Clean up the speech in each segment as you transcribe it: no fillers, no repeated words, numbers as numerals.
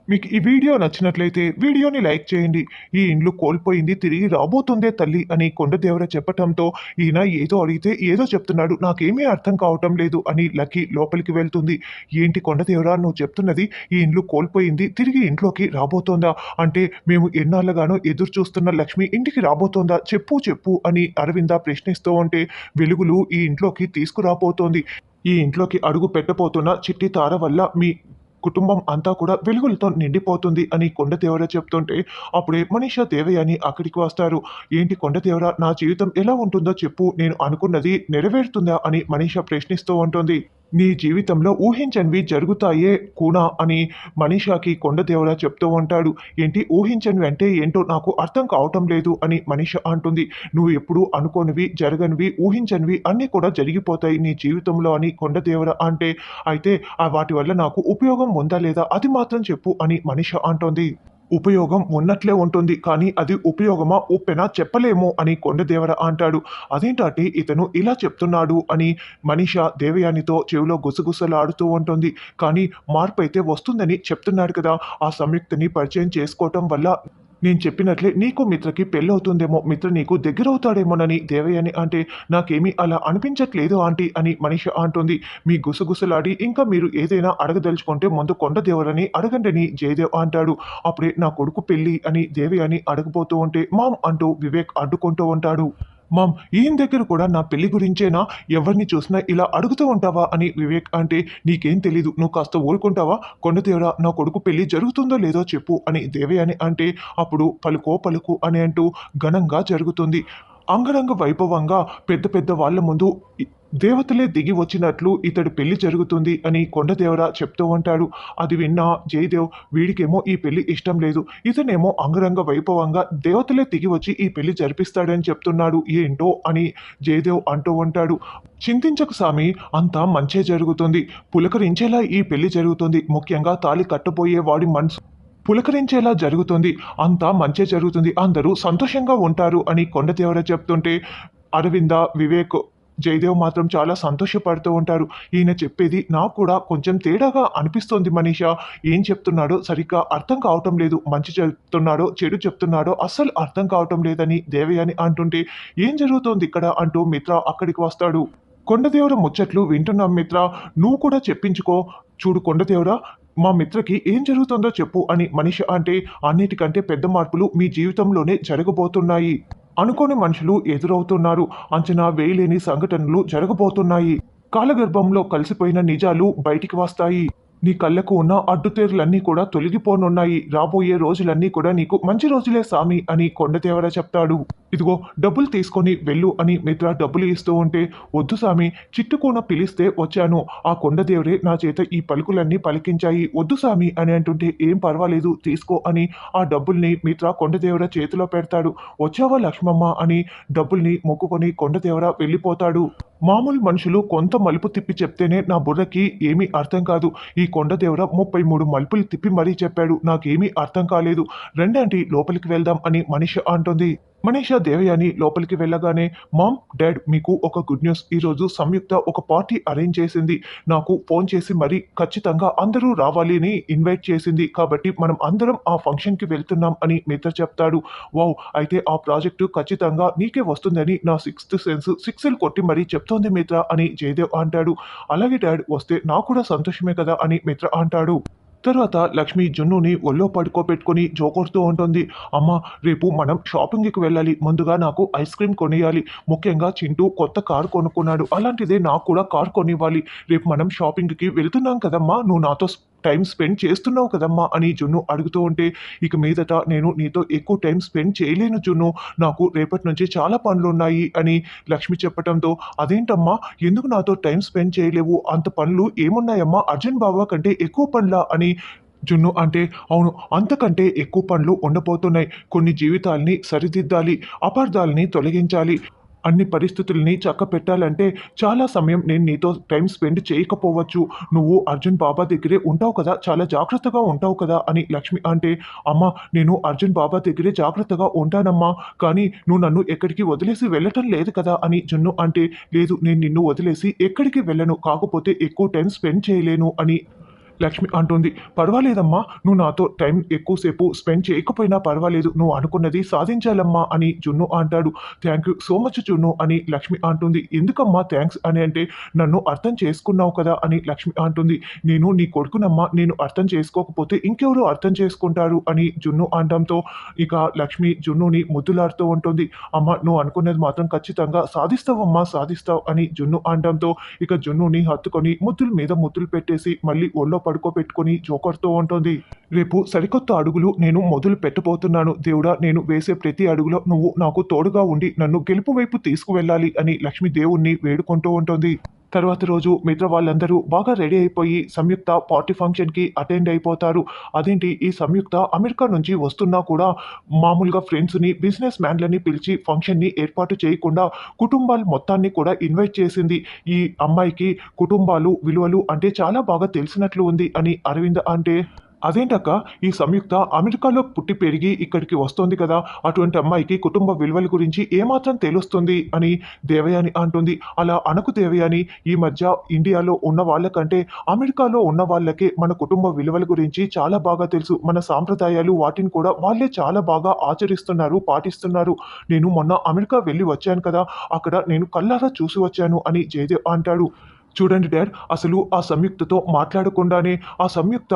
మీకు ఈ వీడియో నచ్చినట్లయితే వీడియోని లైక్ చేయండి. ఈ ఇండ్లు కోల్పోయింది తిరిగి రాబోతుందే తల్లి అని కొండదేవర చెప్పటంతో ఈయన ఏదో అడిగితే ఏదో చెప్తున్నాడు. నాకేమీ అర్థం కావటం లేదు అని లక్కీ లోపలికి వెళ్తుంది. ఏంటి కొండదేవర నువ్వు చెప్తున్నది? ఈ ఇండ్లు కోల్పోయింది తిరిగి ఇంట్లోకి రాబోతోందా? అంటే మేము ఎన్నాళ్ళగానో ఎదురు చూస్తున్న లక్ష్మి ఇంటికి రాబోతోందా? చెప్పు చెప్పు అని అరవింద ప్రశ్నిస్తూ ఉంటే వెలుగులు ఈ ఇంట్లోకి తీసుకురాబోతోంది. ఈ ఇంట్లోకి అడుగు పెట్టబోతున్న చిట్టి తార వల్ల మీ కుటుంబం అంతా కూడా వెలుగులతో నిండిపోతుంది అని కొండదేవర చెప్తుంటే అప్పుడే మనీషా దేవయాని అక్కడికి వస్తారు. ఏంటి కొండదేవర నా జీవితం ఎలా ఉంటుందో చెప్పు, నేను అనుకున్నది నెరవేరుతుందా అని మనీషా ప్రశ్నిస్తూ ఉంటుంది. నీ జీవితంలో ఊహించనివి జరుగుతాయే కూనా అని మనీషాకి కొండదేవర చెప్తూ ఉంటాడు. ఏంటి ఊహించనివి అంటే ఏంటో నాకు అర్థం కావటం లేదు అని మనీషా అంటుంది. నువ్వు ఎప్పుడు అనుకోనివి జరగనివి ఊహించనివి అన్నీ కూడా జరిగిపోతాయి నీ జీవితంలో అని కొండదేవర అంటే అయితే వాటి వల్ల నాకు ఉపయోగం ఉందా లేదా అది మాత్రం చెప్పు అని మనీషా అంటోంది. ఉపయోగం ఉన్నట్లే ఉంటుంది. కానీ అది ఉపయోగమా? ఉప్పెనా? చెప్పలేము అని కొండదేవర అంటాడు. అదేంటంటే ఇతను ఇలా చెప్తున్నాడు అని మనీషా దేవయానితో చెవిలో గుసగుసలాడుతూ ఉంటుంది. కానీ మార్పయితే వస్తుందని చెప్తున్నాడు కదా! ఆ సంయుక్తని పరిచయం చేసుకోవటం వల్ల నేను చెప్పినట్లే నీకు మిత్రకి పెళ్ళవుతుందేమో, మిత్ర నీకు దగ్గరవుతాడేమోనని దేవయాని అంటే, నాకేమీ అలా అనిపించట్లేదు ఆంటీ అని మనీష అంటుంది. మీ గుసగుసలాడి ఇంకా మీరు ఏదైనా అడగదలుచుకుంటే ముందు కొండదేవరని అడగండని జయదేవ్ అంటాడు. అప్పుడే నా కొడుకు పెళ్ళి అని దేవయాని అడగబోతూ ఉంటే మామ్ అంటూ వివేక్ అడ్డుకుంటూ ఉంటాడు. మామ్ ఈయన దగ్గర కూడా నా పెళ్లి గురించేనా? ఎవరిని చూసినా ఇలా అడుగుతూ ఉంటావా అని వివేక్ అంటే నీకేం తెలీదు, నువ్వు కాస్త ఊరుకుంటావా? కొండదేవరా నా కొడుకు పెళ్లి జరుగుతుందో లేదో చెప్పు అని దేవయాని అంటే అప్పుడు పలుకో పలుకు అని అంటూ ఘనంగా జరుగుతుంది. అంగరంగ వైభవంగా పెద్ద పెద్ద వాళ్ళ ముందు దేవతలే దిగి వచ్చినట్లు ఇతడి పెళ్లి జరుగుతుంది అని కొండదేవర చెప్తూ ఉంటాడు. అది విన్న జయదేవ్ వీడికేమో ఈ పెళ్లి ఇష్టం లేదు, ఇతనేమో అంగరంగ వైభవంగా దేవతలే దిగి వచ్చి ఈ పెళ్లి జరిపిస్తాడని చెప్తున్నాడు ఏంటో అని జయదేవ్ అంటూ ఉంటాడు. చింతించకు సామి, అంతా మంచే జరుగుతుంది. పులకరించేలా ఈ పెళ్లి జరుగుతుంది. ముఖ్యంగా తాళి కట్టబోయే వాడి మనసు పులకరించేలా జరుగుతుంది. అంతా మంచే జరుగుతుంది. అందరూ సంతోషంగా ఉంటారు అని కొండదేవర చెప్తుంటే అరవింద, వివేక్, జయదేవ్ మాత్రం చాలా సంతోషపడుతూ ఉంటారు. ఈయన చెప్పేది నాకు కూడా కొంచెం తేడాగా అనిపిస్తోంది మనీషా. ఏం చెప్తున్నాడో సరిగ్గా అర్థం కావటం లేదు. మంచి చెప్తున్నాడో చెడు చెప్తున్నాడో అస్సలు అర్థం కావటం లేదని దేవయాని అంటుంటే ఏం జరుగుతోంది ఇక్కడ అంటూ మిత్ర అక్కడికి వస్తాడు. కొండదేవర ముచ్చట్లు వింటున్నాం మిత్ర, నువ్వు కూడా చెప్పించుకో. చూడు కొండదేవర, మా మిత్రకి ఏం జరుగుతుందో చెప్పు అని మనీష అంటే అన్నిటికంటే పెద్ద మార్పులు మీ జీవితంలోనే జరగబోతున్నాయి. అనుకోని మనుషులు ఎదురవుతున్నారు. అంచనా వేయలేని సంఘటనలు జరగబోతున్నాయి. కాలగర్భంలో కలిసిపోయిన నిజాలు బయటికి వస్తాయి. నీ కళ్ళకు ఉన్న అడ్డుతేరులన్నీ కూడా తొలగిపోనున్నాయి. రాబోయే రోజులన్నీ కూడా నీకు మంచి రోజులే సామి అని కొండదేవర చెప్తాడు. ఇదిగో డబ్బులు తీసుకొని వెళ్ళు అని మిత్ర డబ్బులు ఇస్తూ ఉంటే వద్దు సామి, చిట్టుకోన పిలిస్తే వచ్చాను. ఆ కొండదేవరే నా చేత ఈ పలుకులన్నీ పలికించాయి. వద్దు సామి అని అంటుంటే ఏం పర్వాలేదు తీసుకో అని ఆ డబ్బుల్ని మిత్ర కొండదేవర చేతిలో పెడతాడు. వచ్చావా లక్ష్మమ్మ అని డబ్బుల్ని మొక్కుకొని కొండదేవర వెళ్ళిపోతాడు. మామూలు మనుషులు కొంత మలుపు తిప్పి చెప్తేనే నా బుర్రకి ఏమీ అర్థం కాదు. ఈ కొండదేవర 33 మలుపులు తిప్పి మరీ చెప్పాడు. నాకేమీ అర్థం కాలేదు. రండి లోపలికి వెళ్దాం అని మనీష అంటుంది. మనీషా దేవయాని లోపలికి వెళ్ళగానే మామ్, డాడ్ మీకు ఒక గుడ్ న్యూస్. ఈరోజు సంయుక్త ఒక పార్టీ అరేంజ్ చేసింది. నాకు ఫోన్ చేసి మరీ ఖచ్చితంగా అందరూ రావాలి అని ఇన్వైట్ చేసింది. కాబట్టి మనం అందరం ఆ ఫంక్షన్కి వెళ్తున్నాం అని మిత్ర చెప్తాడు. వావ్, అయితే ఆ ప్రాజెక్టు ఖచ్చితంగా నీకే వస్తుందని నా సిక్స్త్ సెన్స్ సిక్స్లు కొట్టి మరీ చెప్తోంది మిత్ర అని జయదేవ్ అంటాడు. అలాగే డాడ్, వస్తే నాకు కూడా సంతోషమే కదా అని మిత్ర అంటాడు. తర్వాత లక్ష్మి జున్నుని ఒళ్ళో పడుకోబెట్టుకొని జోకొడుతూ ఉంటుంది. అమ్మ, రేపు మనం షాపింగ్కి వెళ్ళాలి. ముందుగా నాకు ఐస్ క్రీమ్ కొనియాలి. ముఖ్యంగా చింటూ కొత్త కారు కొనుక్కున్నాడు. అలాంటిదే నాకు కూడా కారు కొనివ్వాలి. రేపు మనం షాపింగ్కి వెళ్తున్నాం కదమ్మా, నువ్వు నాతో టైం స్పెండ్ చేస్తున్నావు కదమ్మా అని జున్ను అడుగుతూ ఉంటే ఇక మీదట నేను నీతో ఎక్కువ టైం స్పెండ్ చేయలేను జున్ను, నాకు రేపటి నుంచి చాలా పనులున్నాయి అని లక్ష్మి చెప్పటంతో అదేంటమ్మా, ఎందుకు నాతో టైం స్పెండ్ చేయలేవు? అంత పనులు ఏమున్నాయమ్మా? అర్జున్ బాబా కంటే ఎక్కువ పనులా అని జున్ను అంటే అవును, అంతకంటే ఎక్కువ పనులు ఉండబోతున్నాయి. కొన్ని జీవితాల్ని సరిదిద్దాలి, అపార్థాలని తొలగించాలి. అన్ని పరిస్థితుల్ని చక్కపెట్టాలంటే చాలా సమయం నేను నీతో టైం స్పెండ్ చేయకపోవచ్చు. నువ్వు అర్జున్ బాబా దగ్గరే ఉంటావు కదా, చాలా జాగ్రత్తగా ఉంటావు కదా అని లక్ష్మి అంటే అమ్మ, నేను అర్జున్ బాబా దగ్గరే జాగ్రత్తగా ఉంటానమ్మా. కానీ నువ్వు నన్ను ఎక్కడికి వదిలేసి వెళ్ళటం లేదు కదా అని జున్ను అంటే లేదు, నేను నిన్ను వదిలేసి ఎక్కడికి వెళ్ళను. కాకపోతే ఎక్కువ టైం స్పెండ్ చేయలేను అని లక్ష్మి అంటుంది. "పర్వాలేదమ్మా! నువ్వు నాతో టైం ఎక్కువసేపు స్పెండ్ చేయకపోయినా పర్వాలేదు. నువ్వు అనుకున్నది సాధించాలమ్మా" అని జున్ను అంటాడు. "థాంక్ యూ సో మచ్ జున్ను" అని లక్ష్మి అంటుంది. "ఎందుకమ్మా థాంక్స్" అని అంటే, "నన్ను అర్థం చేసుకున్నావు కదా" అని లక్ష్మి అంటుంది. "నేను నీ కొడుకునమ్మా. నేను అర్థం చేసుకోకపోతే ఇంకెవరు అర్థం చేసుకుంటారు" అని జున్ను అనడంతో ఇక లక్ష్మి జున్నుని ముద్దులాడుతూ ఉంటుంది. "అమ్మ నువ్వు అనుకున్నది మాత్రం ఖచ్చితంగా సాధిస్తావమ్మా సాధిస్తావు" అని జున్ను అనడంతో ఇక జున్నుని హత్తుకొని ముద్దుల మీద ముద్దులు పెట్టేసి మళ్ళీ ఒళ్ళో పడుకోబెట్టుకొని జోకొడుతూ ఉంటుంది. "రేపు సరికొత్త అడుగులు నేను మొదలు పెట్టబోతున్నాను. దేవుడా! నేను వేసే ప్రతి అడుగులో నువ్వు నాకు తోడుగా ఉండి నన్ను గెలుపు వైపు తీసుకువెళ్ళాలి" అని లక్ష్మి దేవుణ్ణి వేడుకుంటూ ఉంటుంది. తర్వాత రోజు మిత్ర వాళ్ళందరూ బాగా రెడీ అయిపోయి సంయుక్త పార్టీ ఫంక్షన్‌కి అటెండ్ అయిపోతారు. అదేంటి ఈ సంయుక్త అమెరికా నుంచి వస్తున్నా కూడా మామూలుగా ఫ్రెండ్స్‌ని, బిజినెస్ మ్యాన్‌లని పిలిచి ఫంక్షన్‌ని ఏర్పాటు చేయకుండా కుటుంబాలు మొత్తాన్ని కూడా ఇన్వైట్ చేసింది. ఈ అమ్మాయికి కుటుంబాలు, విలువలు అంటే చాలా బాగా తెలిసినట్లు ఉంది అని అరవింద్ అంటే, "అదేంటక్క ఈ సంయుక్త అమెరికాలో పుట్టి పెరిగి ఇక్కడికి వస్తోంది కదా! అటువంటి అమ్మాయికి కుటుంబ విలువల గురించి ఏమాత్రం తెలుస్తుంది" అని దేవయాని అంటుంది. "అలా అనకు దేవయాని. ఈ మధ్య ఇండియాలో ఉన్న వాళ్ళకంటే అమెరికాలో ఉన్న వాళ్ళకే మన కుటుంబ విలువల గురించి చాలా బాగా తెలుసు. మన సాంప్రదాయాలు వాటిని కూడా వాళ్ళే చాలా బాగా ఆచరిస్తున్నారు, పాటిస్తున్నారు. నేను మొన్న అమెరికా వెళ్ళి వచ్చాను కదా! అక్కడ నేను కళ్ళారా చూసి వచ్చాను" అని జయదేవ్ అంటాడు. "చూడండి డాడ్, అసలు ఆ సంయుక్తతో మాట్లాడకుండానే ఆ సంయుక్త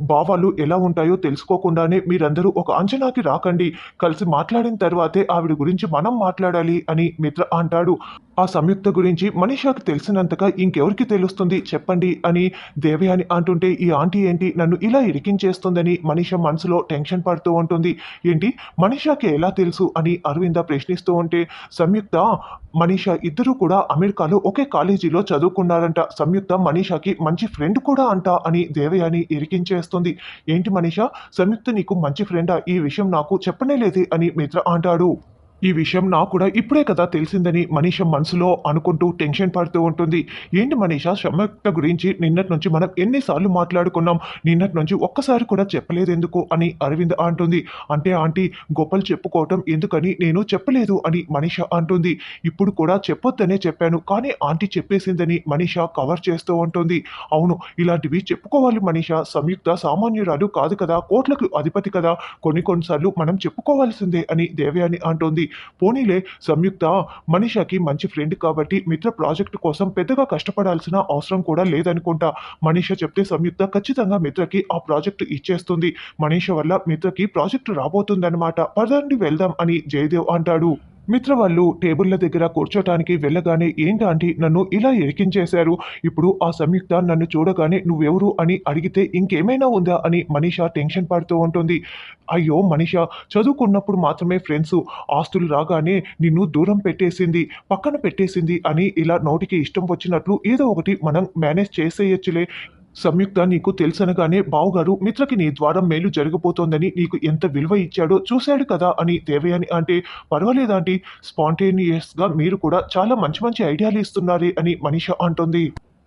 భావాలు ఎలా ఉంటాయో తెలుసుకోకుండానే మీరందరూ ఒక అంచనాకి రాకండి. కలిసి మాట్లాడిన తర్వాతే ఆవిడ గురించి మనం మాట్లాడాలి" అని మిత్ర అంటాడు. "ఆ సంయుక్త గురించి మనీషాకి తెలిసినంతగా ఇంకెవరికి తెలుస్తుంది చెప్పండి" అని దేవయాని అంటుంటే, "ఈ ఆంటీ ఏంటి నన్ను ఇలా ఇరికించేస్తుందని" మనీషా మనసులో టెన్షన్ పడుతూ ఉంటుంది. "ఏంటి మనీషాకి ఎలా తెలుసు" అని అరవింద ప్రశ్నిస్తూ ఉంటే, "సంయుక్త, మనీషా ఇద్దరూ కూడా అమెరికాలో ఒకే కాలేజీలో చదువుకున్నారంట. సంయుక్త మనీషాకి మంచి ఫ్రెండ్ కూడా అంట" అని దేవయాని ఇరికించేస్తుంది. "ఏంటి మనీషా, సంయుక్త నీకు మంచి ఫ్రెండా? ఈ విషయం నాకు చెప్పనే లేదే" అని మిత్ర అంటాడు. "ఈ విషయం నాకు కూడా ఇప్పుడే కదా తెలిసిందని" మనీషా మనసులో అనుకుంటూ టెన్షన్ పడుతూ ఉంటుంది. "ఏంటి మనీషా, సంయుక్త గురించి నిన్నటి నుంచి మనం ఎన్ని సార్లు మాట్లాడుకున్నాం. నిన్నటి నుంచి ఒక్కసారి కూడా చెప్పలేదెందుకు" అని అరవింద్ అంటుంది. "అంటే ఆంటీ, గొప్పలు చెప్పుకోవటం ఎందుకని నేను చెప్పలేదు" అని మనీషా అంటుంది. "ఇప్పుడు కూడా చెప్పొద్దనే చెప్పాను. కానీ ఆంటీ చెప్పేసిందని" మనీషా కవర్ చేస్తూ ఉంటుంది. "అవును, ఇలాంటివి చెప్పుకోవాలి మనీషా. సంయుక్త సామాన్యురాలు కాదు కదా! కోట్లకు అధిపతి కదా! కొన్ని కొన్ని సార్లు మనం చెప్పుకోవాల్సిందే" అని దేవయాని అంటుంది. "పోనీలే, సంయుక్త మనీషాకి మంచి ఫ్రెండ్ కాబట్టి మిత్ర ప్రాజెక్ట్ కోసం పెద్దగా కష్టపడాల్సిన అవసరం కూడా లేదనుకుంటా. మనీషా చెప్తే సంయుక్త ఖచ్చితంగా మిత్రకి ఆ ప్రాజెక్ట్ ఇచ్చేస్తుంది. మనీషా వల్ల మిత్రకి ప్రాజెక్ట్ రాబోతుందన్నమాట. పదండి వెళ్దాం" అని జయదేవ్ అంటాడు. మిత్ర వాళ్ళు టేబుల్ల దగ్గర కూర్చోటానికి వెళ్ళగానే, "ఏంటి ఆంటీ నన్ను ఇలా ఇరికించేశారు. ఇప్పుడు ఆ సంయుక్త నన్ను చూడగానే 'నువ్వెవరు' అని అడిగితే ఇంకేమైనా ఉందా" అని మనీషా టెన్షన్ పడుతూ ఉంటుంది. "అయ్యో మనీషా, చదువుకున్నప్పుడు మాత్రమే ఫ్రెండ్సు. ఆస్తులు రాగానే నిన్ను దూరం పెట్టేసింది, పక్కన పెట్టేసింది" అని ఇలా నోటికి ఇష్టం వచ్చినట్లు ఏదో ఒకటి మనం మేనేజ్ చేసేయొచ్చులే. "సంయుక్త నీకు తెలుసనగానే బావగారు మిత్రకి నీ ద్వారా మేలు జరగబోతోందని నీకు ఎంత విలువ ఇచ్చాడో చూశాడు కదా" అని దేవయాని అంటే, "పర్వాలేదాంటీ, స్పాంటేనియస్‌గా మీరు కూడా చాలా మంచి మంచి ఐడియాలు ఇస్తున్నారే" అని మనీషా అంటుంది.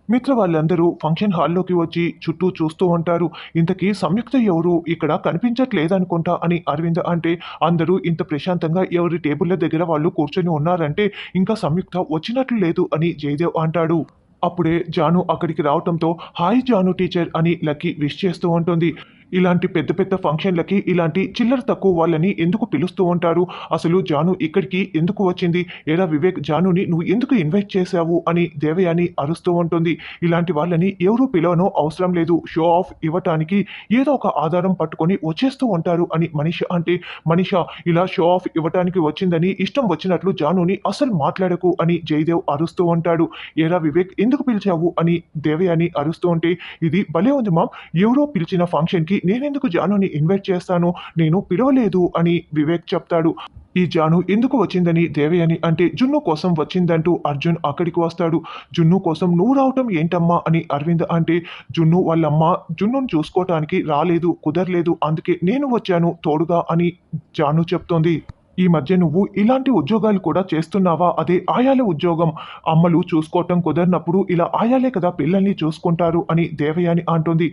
మిత్ర వాళ్ళందరూ ఫంక్షన్ హాల్లోకి వచ్చి చుట్టూ చూస్తూ ఉంటారు. "ఇంతకీ సంయుక్త ఎవరు? ఇక్కడ కనిపించట్లేదనుకుంటా" అని అరవింద్ అంటే, "అందరూ ఇంత ప్రశాంతంగా ఎవరి టేబుల్ల దగ్గర వాళ్ళు కూర్చొని ఉన్నారంటే ఇంకా సంయుక్త వచ్చినట్లు లేదు" అని జయదేవ్ అంటాడు. అప్పుడే జాను అక్కడికి రావటంతో, "హాయ్ జాను టీచర్" అని లక్కీ విష్ చేస్తూ ఉంటుంది. "ఇలాంటి పెద్ద పెద్ద ఫంక్షన్‌లకి ఇలాంటి చిల్లర తక్కువ వాళ్ళని ఎందుకు పిలుస్తూ ఉంటారు? అసలు జాను ఇక్కడికి ఎందుకు వచ్చింది? ఏరా వివేక్, జానుని నువ్వు ఎందుకు ఇన్వైట్ చేశావు" అని దేవయాని అరుస్తూ ఉంటుంది. "ఇలాంటి వాళ్ళని ఎవరు పిలవనో అవసరం లేదు. షో ఆఫ్ ఇవ్వటానికి ఏదో ఒక ఆధారం పట్టుకొని వచ్చేస్తూ ఉంటారు" అని మనీషా అంటే, "మనీషా, ఇలా షో ఆఫ్ ఇవ్వటానికి వచ్చిందని ఇష్టం వచ్చినట్లు జానుని అస్సలు మాట్లాడకు" అని జయదేవ్ అరుస్తూ ఉంటాడు. "ఏరా వివేక్, ఎందుకు పిలిచావు" అని దేవయాని అరుస్తూ ఉంటే, "ఇది భలే ఉంది మామ్. ఎవరో పిలిచిన ఫంక్షన్‌కి నేనెందుకు జానుని ఇన్వైట్ చేస్తాను? నేను పిలవలేదు" అని వివేక్ చెప్తాడు. ఈ జాను ఎందుకు వచ్చిందని దేవయాని అంటే, "జున్ను కోసం వచ్చిందంటూ" అర్జున్ అక్కడికి వస్తాడు. "జున్ను కోసం నువ్వు రావటం ఏంటమ్మా" అని అరవింద్ అంటే, "జున్ను వాళ్ళమ్మ జున్నుని చూసుకోవటానికి రాలేదు, కుదరలేదు. అందుకే నేను వచ్చాను తోడుగా" అని జాను చెప్తోంది. "ఈ మధ్య నువ్వు ఇలాంటి ఉద్యోగాలు కూడా చేస్తున్నావా? అదే ఆయాల ఉద్యోగం. అమ్మలు చూసుకోవటం కుదరనప్పుడు ఇలా ఆయాలే కదా పిల్లల్ని చూసుకుంటారు" అని దేవయాని అంటుంది.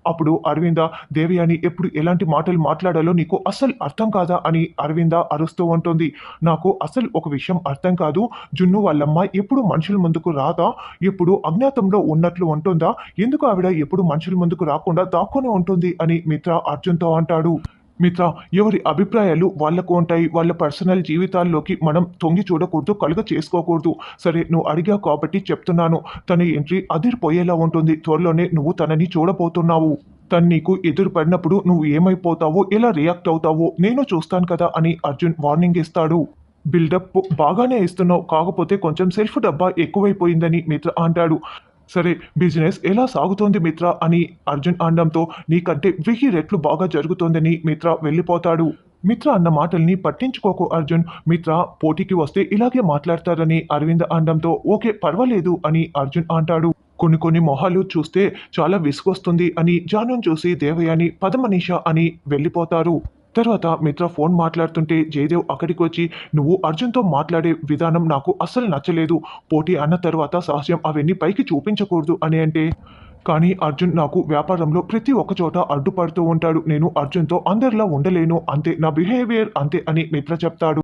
అప్పుడు అరవింద దేవయాని ఎప్పుడు ఎలాంటి మాటలు మాట్లాడాలో నీకు అస్సలు అర్థం కాదా అని అరవింద అరుస్తూ ఉంటుంది. నాకు అసలు ఒక విషయం అర్థం కాదు. జున్ను వాళ్ళమ్మ ఎప్పుడు మనుషుల ముందుకు రాదా? ఎప్పుడు అజ్ఞాతంలో ఉన్నట్లు ఉంటుందా? ఎందుకు ఆవిడ ఎప్పుడు మనుషుల ముందుకు రాకుండా దాక్కుని ఉంటుంది అని మిత్ర అర్జున్‌తో అంటాడు. మిత్ర, ఎవరి అభిప్రాయాలు వాళ్ళకు ఉంటాయి. వాళ్ళ పర్సనల్ జీవితాల్లోకి మనం తొంగి చూడకూడదు, కలుగ చేసుకోకూడదు. సరే, నువ్వు అడిగావు కాబట్టి చెప్తున్నాను. తన ఎంట్రీ అదిరిపోయేలా ఉంటుంది. త్వరలోనే నువ్వు తనని చూడబోతున్నావు. తను నీకు ఎదురు పడినప్పుడు నువ్వు ఏమైపోతావో, ఎలా రియాక్ట్ అవుతావో నేను చూస్తాను కదా అని అర్జున్ వార్నింగ్ ఇస్తాడు. బిల్డప్ బాగానే ఇస్తున్నావు. కాకపోతే కొంచెం సెల్ఫ్ డబ్బా ఎక్కువైపోయిందని మిత్ర అంటాడు. సరే, బిజినెస్ ఎలా సాగుతోంది మిత్ర అని అర్జున్ అనడంతో నీకంటే 1000 రెట్లు బాగా జరుగుతోందని మిత్ర వెళ్ళిపోతాడు. మిత్ర అన్న మాటల్ని పట్టించుకోకు అర్జున్. మిత్ర పోటీకి వస్తే ఇలాగే మాట్లాడతారని అరవింద్ అనడంతో ఓకే పర్వాలేదు అని అర్జున్ అంటాడు. కొన్ని మొహాలు చూస్తే చాలా విసుగొస్తుంది అని జానుని చూసి దేవయాని పద మనీషా అని వెళ్ళిపోతారు. తర్వాత మిత్ర ఫోన్ మాట్లాడుతుంటే జయదేవ్ అక్కడికి వచ్చి నువ్వు అర్జున్‌తో మాట్లాడే విధానం నాకు అస్సలు నచ్చలేదు. పోటీ అన్న తర్వాత సహజం అవన్నీ పైకి చూపించకూడదు అని అంటే, కానీ అర్జున్ నాకు వ్యాపారంలో ప్రతి ఒక్క చోట అడ్డుపడుతూ ఉంటాడు. నేను అర్జున్‌తో అందరిలా ఉండలేను అంతే. నా బిహేవియర్ అంతే అని మిత్ర చెప్తాడు.